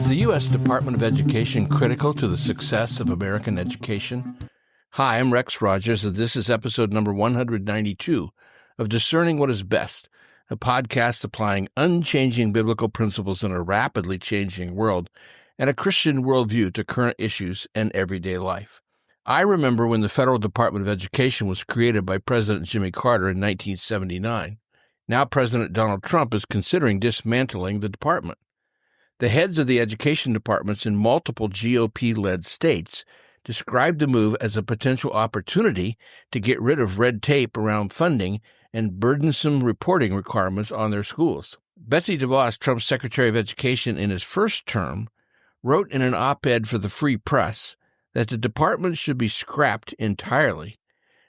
Is the U.S. Department of Education critical to the success of American education? Hi, I'm Rex Rogers, and this is episode number 192 of Discerning What is Best, a podcast applying unchanging biblical principles in a rapidly changing world and a Christian worldview to current issues and everyday life. I remember when the Federal Department of Education was created by President Jimmy Carter in 1979. Now President Donald Trump is considering dismantling the department. The heads of the education departments in multiple GOP-led states described the move as a potential opportunity to get rid of red tape around funding and burdensome reporting requirements on their schools. Betsy DeVos, Trump's Secretary of Education in his first term, wrote in an op-ed for the Free Press that the department should be scrapped entirely.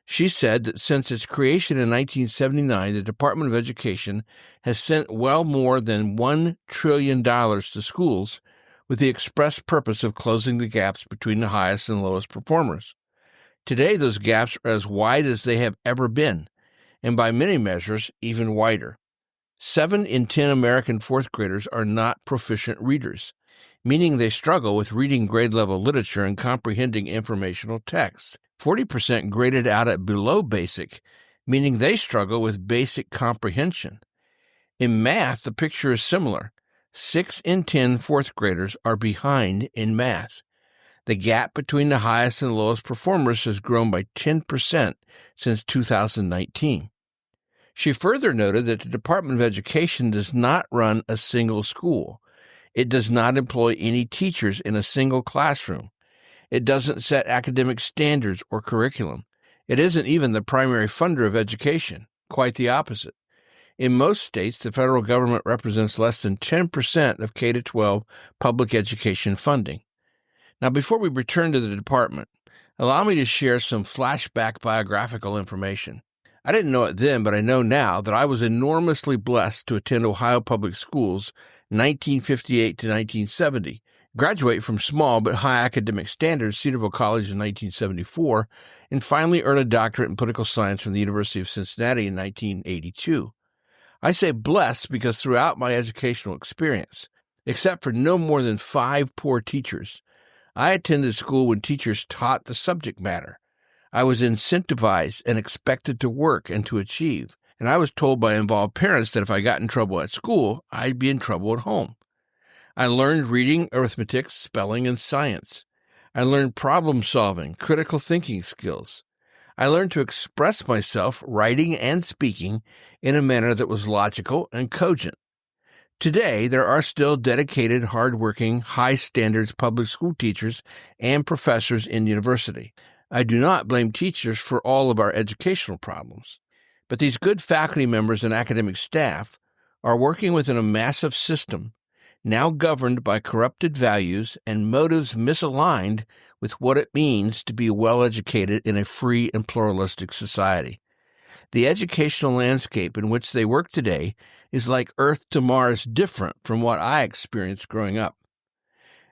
She said that since its creation in 1979, the Department of Education has sent well more than $1 trillion to schools with the express purpose of closing the gaps between the highest and lowest performers. Today, those gaps are as wide as they have ever been, and by many measures, even wider. 7 in 10 American fourth graders are not proficient readers, meaning they struggle with reading grade-level literature and comprehending informational texts. 40% graded out at below basic, meaning they struggle with basic comprehension. In math, the picture is similar. 6 in 10 fourth graders are behind in math. The gap between the highest and lowest performers has grown by 10% since 2019. She further noted that the Department of Education does not run a single school. It does not employ any teachers in a single classroom. It doesn't set academic standards or curriculum. It isn't even the primary funder of education. Quite the opposite. In most states, the federal government represents less than 10% of K-12 public education funding. Now, before we return to the department, allow me to share some flashback biographical information. I didn't know it then, but I know now that I was enormously blessed to attend Ohio Public Schools 1958 to 1970, graduate from small but high academic standards Cedarville College in 1974, and finally earn a doctorate in political science from the University of Cincinnati in 1982. I say blessed because throughout my educational experience, except for no more than 5 poor teachers, I attended school when teachers taught the subject matter. I was incentivized and expected to work and to achieve, and I was told by involved parents that if I got in trouble at school, I'd be in trouble at home. I learned reading, arithmetic, spelling, and science. I learned problem-solving, critical thinking skills. I learned to express myself, writing and speaking, in a manner that was logical and cogent. Today, there are still dedicated, hard-working, high-standards public school teachers and professors in university. I do not blame teachers for all of our educational problems. But these good faculty members and academic staff are working within a massive system now governed by corrupted values and motives misaligned with what it means to be well-educated in a free and pluralistic society. The educational landscape in which they work today is like Earth to Mars different from what I experienced growing up.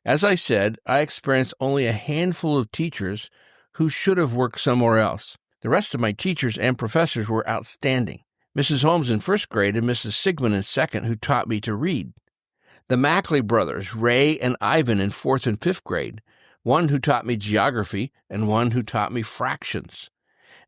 As I said, I experienced only a handful of teachers who should have worked somewhere else. The rest of my teachers and professors were outstanding. Mrs. Holmes in first grade and Mrs. Sigmund in second, who taught me to read. The Mackley brothers, Ray and Ivan, in 4th and 5th grade, one who taught me geography and one who taught me fractions.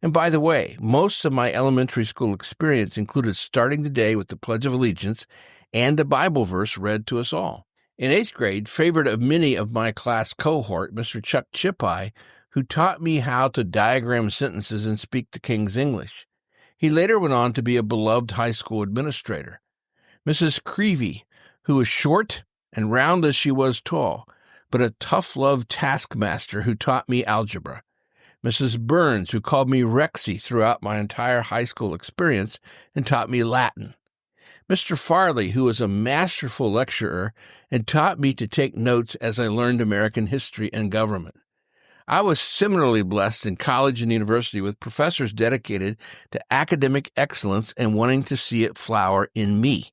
And by the way, most of my elementary school experience included starting the day with the Pledge of Allegiance and a Bible verse read to us all. In 8th grade, favorite of many of my class cohort, Mr. Chuck Chipeye, who taught me how to diagram sentences and speak the King's English. He later went on to be a beloved high school administrator. Mrs. Creevy, who was short and round as she was tall, but a tough-love taskmaster who taught me algebra. Mrs. Burns, who called me Rexy throughout my entire high school experience and taught me Latin. Mr. Farley, who was a masterful lecturer and taught me to take notes as I learned American history and government. I was similarly blessed in college and university with professors dedicated to academic excellence and wanting to see it flower in me.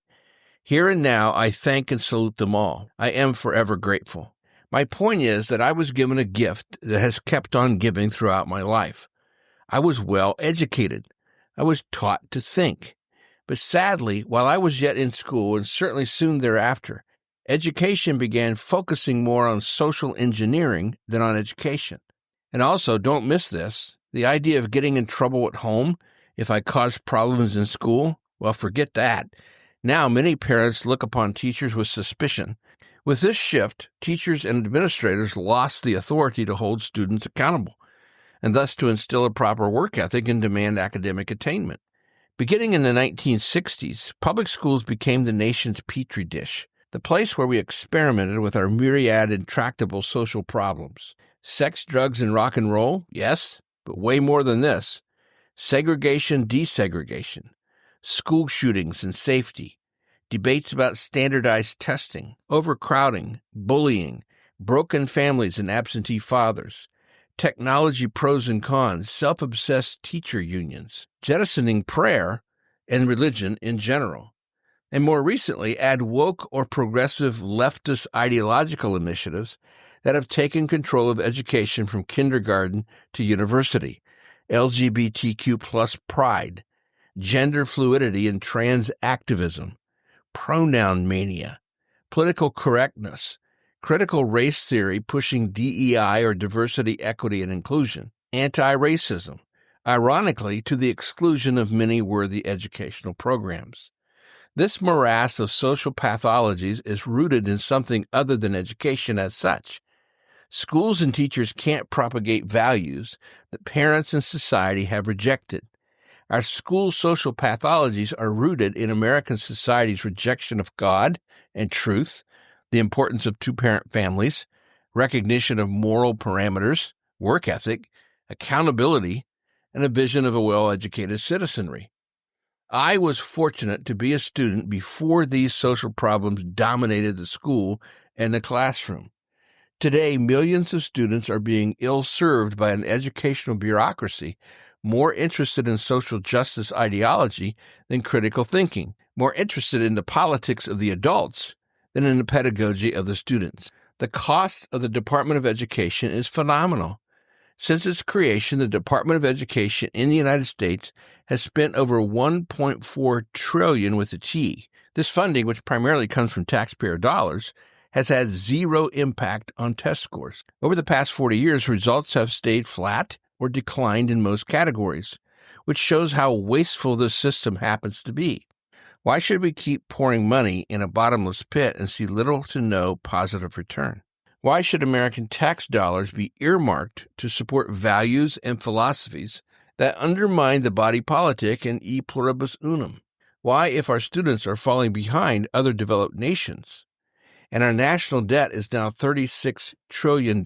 Here and now, I thank and salute them all. I am forever grateful. My point is that I was given a gift that has kept on giving throughout my life. I was well educated. I was taught to think. But sadly, while I was yet in school, and certainly soon thereafter, Education began focusing more on social engineering than on education. And also, don't miss this, the idea of getting in trouble at home if I cause problems in school, well, forget that. Now, many parents look upon teachers with suspicion. With this shift, teachers and administrators lost the authority to hold students accountable, and thus to instill a proper work ethic and demand academic attainment. Beginning in the 1960s, public schools became the nation's petri dish, the place where we experimented with our myriad intractable social problems. Sex, drugs, and rock and roll? Yes, but way more than this. Segregation, desegregation, school shootings and safety, debates about standardized testing, overcrowding, bullying, broken families and absentee fathers, technology pros and cons, self-obsessed teacher unions, jettisoning prayer and religion in general. And more recently, add woke or progressive leftist ideological initiatives that have taken control of education from kindergarten to university, LGBTQ plus pride, gender fluidity and trans activism, pronoun mania, political correctness, critical race theory pushing DEI or diversity, equity, and inclusion, anti-racism, ironically to the exclusion of many worthy educational programs. This morass of social pathologies is rooted in something other than education as such. Schools and teachers can't propagate values that parents and society have rejected. Our school social pathologies are rooted in American society's rejection of God and truth, the importance of two-parent families, recognition of moral parameters, work ethic, accountability, and a vision of a well-educated citizenry. I was fortunate to be a student before these social problems dominated the school and the classroom. Today, millions of students are being ill-served by an educational bureaucracy more interested in social justice ideology than critical thinking, more interested in the politics of the adults than in the pedagogy of the students. The cost of the Department of Education is phenomenal. Since its creation, the Department of Education in the United States has spent over $1.4 trillion with a T. This funding, which primarily comes from taxpayer dollars, has had zero impact on test scores. Over the past 40 years, results have stayed flat or declined in most categories, which shows how wasteful this system happens to be. Why should we keep pouring money in a bottomless pit and see little to no positive return? Why should American tax dollars be earmarked to support values and philosophies that undermine the body politic and e pluribus unum? Why, if our students are falling behind other developed nations, and our national debt is now $36 trillion,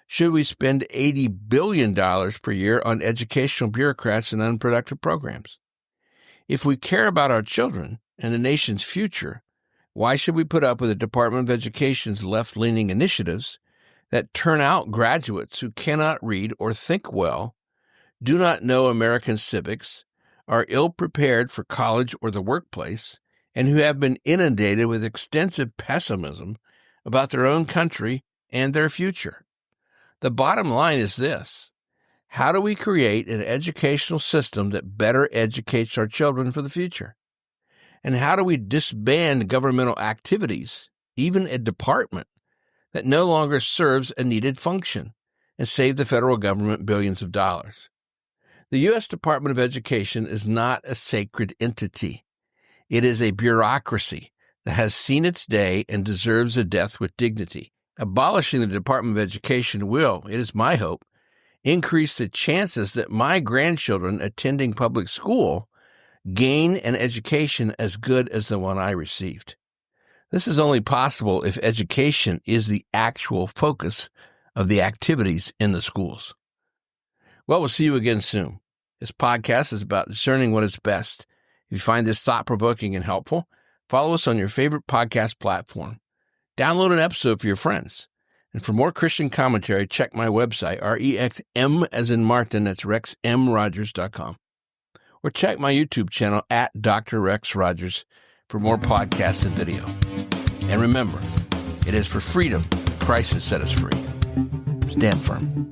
should we spend $80 billion per year on educational bureaucrats and unproductive programs? If we care about our children and the nation's future, why should we put up with the Department of Education's left-leaning initiatives that turn out graduates who cannot read or think well, do not know American civics, are ill-prepared for college or the workplace, and who have been inundated with extensive pessimism about their own country and their future? The bottom line is this: how do we create an educational system that better educates our children for the future? And how do we disband governmental activities, even a department, that no longer serves a needed function, and save the federal government billions of dollars? The U.S. Department of Education is not a sacred entity. It is a bureaucracy that has seen its day and deserves a death with dignity. Abolishing the Department of Education will, it is my hope, increase the chances that my grandchildren attending public school gain an education as good as the one I received. This is only possible if education is the actual focus of the activities in the schools. Well, we'll see you again soon. This podcast is about discerning what is best. If you find this thought-provoking and helpful, follow us on your favorite podcast platform. Download an episode for your friends. And for more Christian commentary, check my website, REXM as in Martin, that's RexMRogers.com. Or check my YouTube channel at Dr. Rex Rogers for more podcasts and video. And remember, it is for freedom Christ has set us free. Stand firm.